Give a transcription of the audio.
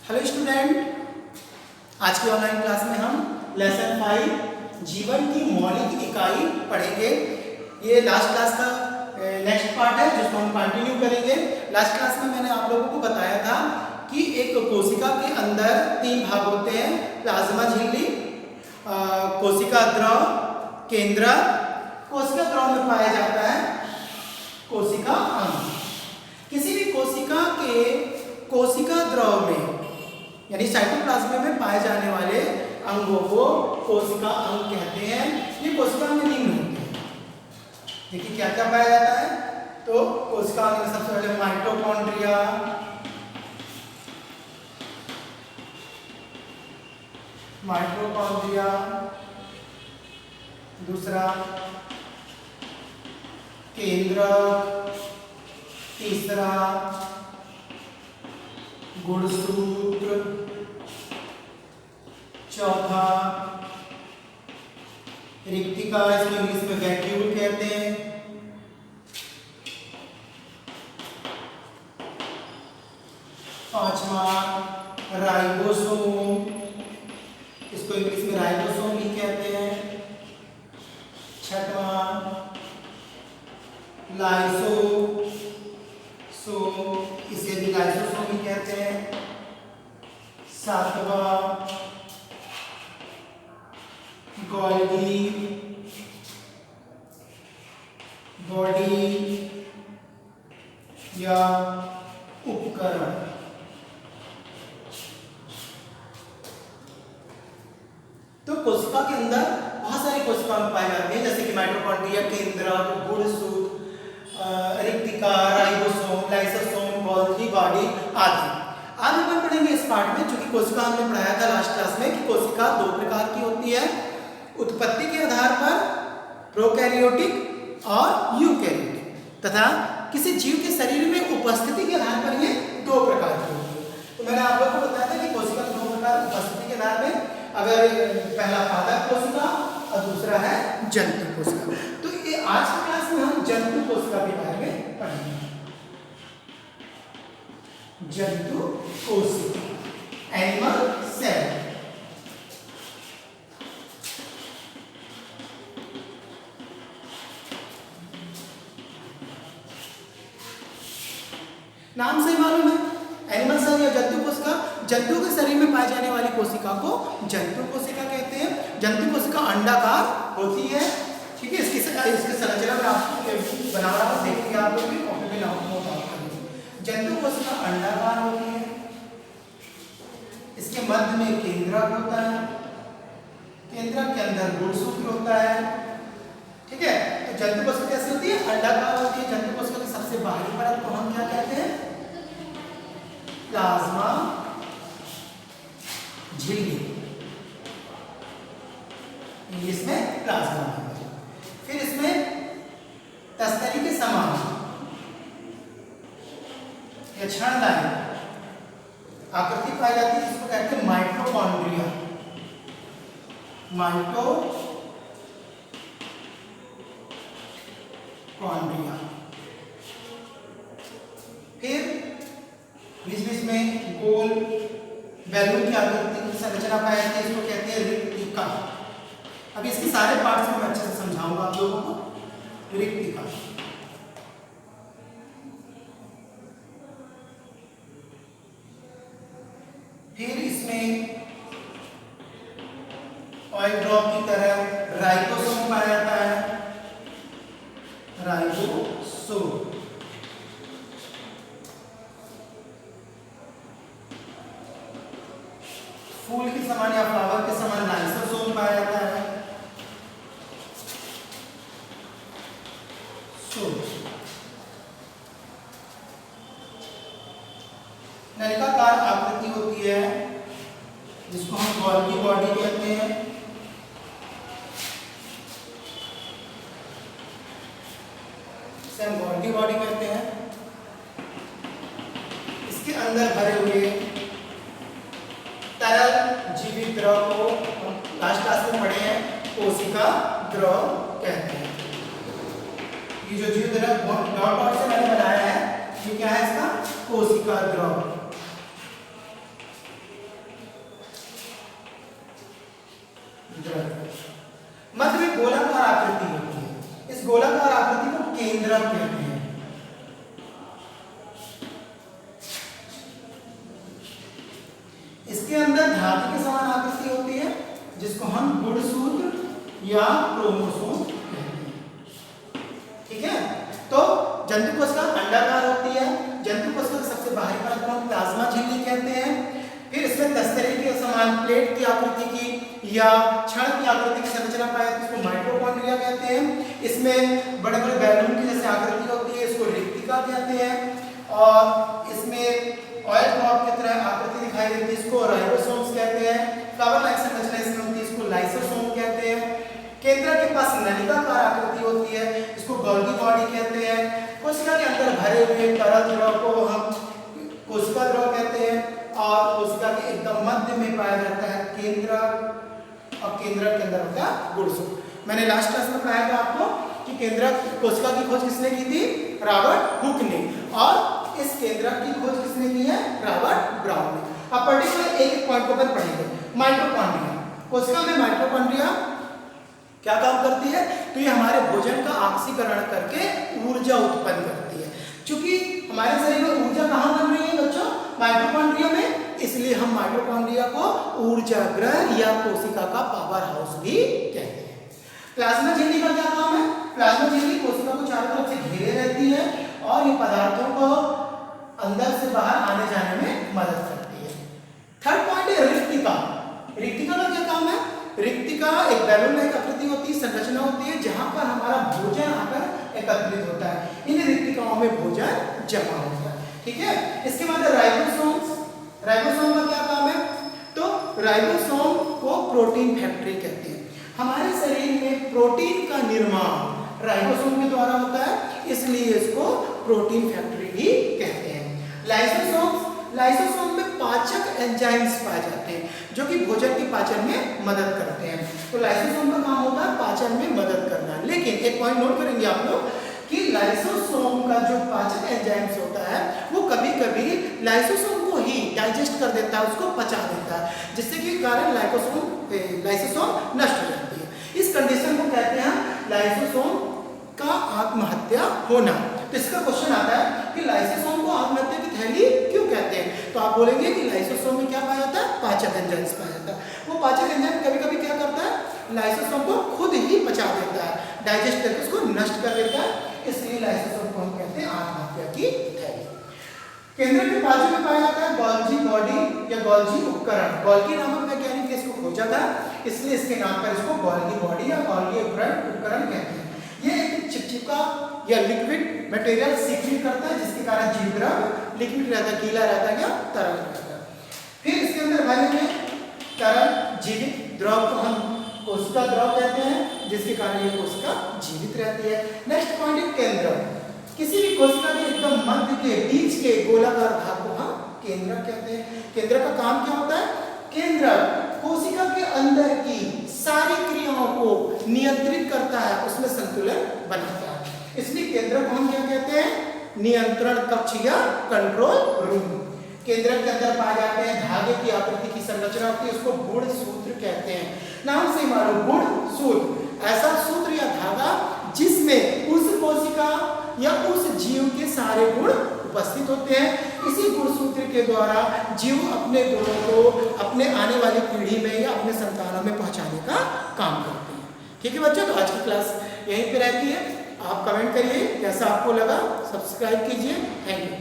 Hello student, आज की online class में हम लेसन 5 जीवन की मौलिक इकाई पढ़ेंगे। ये लास्ट क्लास का नेक्स्ट पार्ट है जिसको हम कंटिन्यू करेंगे। लास्ट क्लास में मैंने आप लोगों को बताया था कि एक कोशिका के अंदर 3 भाग होते हैं, प्लाज्मा झिल्ली, कोशिका द्रव, केंद्रक। कोशिका द्रव में पाया जाता है कोशिका अंग। किसी भी कोशिका के कोशिका द्रव में यानी साइटोप्लाज्म में पाए जाने वाले अंगों को कोशिका अंग कहते हैं। ये कोशिका अंग निम्न होते हैं। देखिए क्या क्या पाया जाता है। तो कोशिका अंग में सबसे पहले माइटोकॉन्ड्रिया, दूसरा केंद्रक, तीसरा गुणसूत्र, चौथा रिक्तिका, इसको इंग्लिश में वैक्यूल कहते हैं। पांचवा राइबोसोम, इसको इंग्लिश में राइबोसोम भी कहते हैं। छठवां लाइसोसोम, इसे भी लाइसोसोम भी कहते हैं। सातवां गोल्गी, बॉडी या उपकरण। तो कोशिका के अंदर बहुत सारी कोशिकाएं पाई जाती हैं, जैसे कि माइटोकॉन्ड्रिया, केंद्रक, गुणसूत्र, रिक्तिका, राइबोसोम, लाइसोसोम, गोल्गी, बॉडी आदि। आज हम पढ़ेंगे इस पार्ट में, चूंकि कोशिका हमने पढ़ाया था लास्ट क्लास में कि कोशिका 2 प्रकार की होती है, उत्पत्ति के आधार पर प्रोकैरियोटिक और यूकैरियोटिक, तथा किसी जीव के शरीर में उपस्थिति के आधार पर ये 2 प्रकार की होती है। तो मैंने आप लोगों को बताया था कि कोशिका 2 प्रकार उपस्थिति के आधार में, अगर पहला पादप कोशिका और दूसरा है जंतु कोशिका। तो ये आज की क्लास में हम जंतु कोशिका के बारे में पढ़ेंगे। जंतु कोशिका, एनिमल सेल। नाम से मालूम है, एनिमल सेल या जंतु कोशिका, जंतु के शरीर में पाए जाने वाली कोशिका को जंतु कोशिका कहते हैं। जंतु कोशिका अंडाकार होती है, ठीक है। इसकी संरचना में आपको बना रहा हूं, देखेंगे आप लोग भी कॉपी में नोट करेंगे। जंतु कोशिका अंडाकार होती है, इसके मध्य में केंद्रक होता है, केंद्रक के अंदर गुणसूत्र होता है, ठीक है। तो जंतु कोशिका कैसी होती है? अंडाकार होती है। जंतु कोशिका की सबसे बाहरी परत को हम क्या कहते हैं? प्लाज्मा झिल्ली, इंग्लिश में प्लाज्मा। फिर इसमें तस्तरी के समान या क्षणदायी आकृति पाई जाती है, जिसको कहते हैं माइटोकॉन्ड्रिया। फिर बीच बीच में गोल बैलून की आकृति की संरचना पाई जाती है, इसको कहते हैं रिक्तिका। अब इसके सारे पार्ट्स में मैं अच्छे से समझाऊंगा आप लोगों को। रिक्तिका, फिर इसमें ऑयल ड्रॉप की तरह राइबोसोम पाया जाता है, राइबोसोम। फूल के समान या फ्लावर के समान लाइसोसोम पाया जाता है। नलिकाकार आकृति होती है, जिसको हम गोल्गी बॉडी कहते हैं। इसे हम गोल्गी बॉडी कहते हैं। इसके अंदर भरे हुए तरल जीवित द्रव को हम लास्ट क्लास में पढ़े हैं कोशिका द्रव कहते हैं। ये जो जीव द्रव डॉट डॉट से मैंने बनाया है, ये क्या है? इसका कोशिका द्रव। इसके अंदर धागे के समान आकृति होती है जिसको हम गुणसूत्र या क्रोमोसोम कहते हैं। ठीक है, तो जंतु कोशिका अंडाकार होती है। जंतु कोशिका का सबसे बाहरी परत को हम प्लाज्मा झिल्ली कहते हैं। फिर इसमें तस्तरी के समान प्लेट की आकृति की या छड़ की आकृति की संरचना पाई जाती है, इसको माइटोकॉन्ड्रिया कहते हैं। इसमें बड़े बड़े बैलून की जैसे आकृति होती है, इसको रिक्तिका कहते हैं। और इसमें ऑयल ड्रॉप की तरह आकृति दिखाई देती है, इसको राइबोसोम्स कहते हैं। फ्लावर लाइक संरचना इसमें होती है, इसको लाइसोसोम कहते हैं। केंद्र के पास नलिकाकार आकृति होती है, इसको गोल्गी बॉडी कहते हैं। कोशिका के अंदर भरे हुए तरल द्रव को हम कोशिका द्रव कहते हैं। और कोशिका के एकदम मध्य में पाया जाता है केंद्रक, और केंद्रक के अंदर होता है गुणसूत्र। मैंने लास्ट क्लास में बताया था आपको कि केंद्रक कोशिका की खोज किसने की थी? रॉबर्ट हुक ने। और इस केंद्रक की खोज किसने की है? रॉबर्ट ब्राउन ने। अब पर्टिकुलर एक पॉइंट को अपन पढ़ेंगे, माइटोकॉन्ड्रिया। कोशिका में माइटोकॉन्ड्रिया क्या काम करती है? तो ये हमारे भोजन का ऑक्सीकरण करके ऊर्जा उत्पन्न करती है। क्योंकि हमारे शरीर में ऊर्जा कहाँ बन रही है बच्चों? माइटोकॉन्ड्रिया में। इसलिए हम माइटोकॉन्ड्रिया को ऊर्जा गृह या कोशिका का पावर हाउस भी कहते हैं। प्लाज्मा झिल्ली का क्या काम है? प्लाज्मा झिल्ली कोशिका को चारों तरफ से घेरे रहती है और ये पदार्थों को अंदर से बाहर आने जाने में मदद करती है। थर्ड पॉइंट है रिक्तिका। रिक्तिका का क्या काम है? रिक्तिका एक बैलून लाइक आकृति होती है, संरचना होती है जहां पर हमारा भोजन आकर एकत्रित होता है। इन रिक्तिकाओं में भोजन जमा होता है। ठीक है, इसके बाद राइबोसोम्स। राइबोसोम का क्या काम है? तो राइबोसोम को प्रोटीन फैक्ट्री कहते हैं। हमारे शरीर में प्रोटीन का निर्माण राइबोसोम के द्वारा होता है, इसलिए इसको प्रोटीन फैक्ट्री भी कहते हैं। लाइसोसोम्स, लाइसोसोम में पाचक एंजाइम्स पाए जाते हैं जो कि भोजन के पाचन में मदद करते हैं। तो लाइसोसोम का काम होता है पाचन में मदद करना। लेकिन एक पॉइंट नोट करेंगे आप लोग कि लाइसोसोम का जो पाचक एंजाइम्स होता है वो कभी कभी लाइसोसोम को ही डाइजेस्ट कर देता है, उसको पचा देता है, जिससे कि कारण लाइसोसोम नष्ट हो जाती है। इस कंडीशन को कहते हैं लाइसोसोम का आत्महत्या होना। तो इसका क्वेश्चन आता है कि लाइसोसोम को आत्महत्या की थैली क्यों कहते हैं? तो आप बोलेंगे कि लाइसोसोम में क्या पाया जाता है? पाचक एंजाइम्स पाया जाता है। वो पाचक एंजाइम कभी कभी क्या करता है? लाइसोसोम को खुद ही पचा देता है, डाइजेस्ट करके उसको नष्ट कर देता है। इसलिए लाइसोसोम को हम कहते हैं आत्महत्या की थैली। केंद्र के बाजू में पाया जाता है गोल्गी बॉडी या गोल्गी उपकरण। गोल्गी नामक वैज्ञानिक ने इसको खोजा था, इसलिए इसके नाम पर इसको गोल्गी बॉडी या गोल्गी उपकरण कहते हैं। ये एक चिपचिपा या लिक्विड मटेरियल सीक्रेट करता है, जिसके कारण जीव द्रव लिक्विड रहता है, गीला रहता है या तरल रहता है। फिर इसके अंदर भरे हुए तरल जीवित द्रव को हम कोशिका द्रव कहते हैं, जिसके कारण ये कोशिका जीवित रहती है। नेक्स्ट पॉइंट है केंद्र। किसी भी कोशिका के एकदम मध्य के बीच के गोलाकार भाग को हम केंद्र कहते हैं। केंद्र का काम क्या होता है? केंद्र कोशिका के अंदर की सारी क्रियाओं को नियंत्रित करता है, उसमें संतुलन बनाता है। इसलिए केंद्र को हम क्या कहते हैं? नियंत्रण कक्ष या कंट्रोल रूम। केंद्र के अंदर पाए जाते हैं धागे की आकृति की संरचना होती है, उसको गुणसूत्र कहते हैं। नाम से मालूम, गुणसूत्र ऐसा सूत्र या धागा जिसमें उस कोशिका या उस जीव के सारे गुण उपस्थित होते हैं। इसी गुणसूत्र के द्वारा जीव अपने गुणों को अपने आने वाली पीढ़ी में या अपने संतानों में पहुंचाने का काम करते हैं। ठीक है बच्चों, तो आज की क्लास यहीं पे रहती है। आप कमेंट करिए कैसा आपको लगा, सब्सक्राइब कीजिए। Thank you.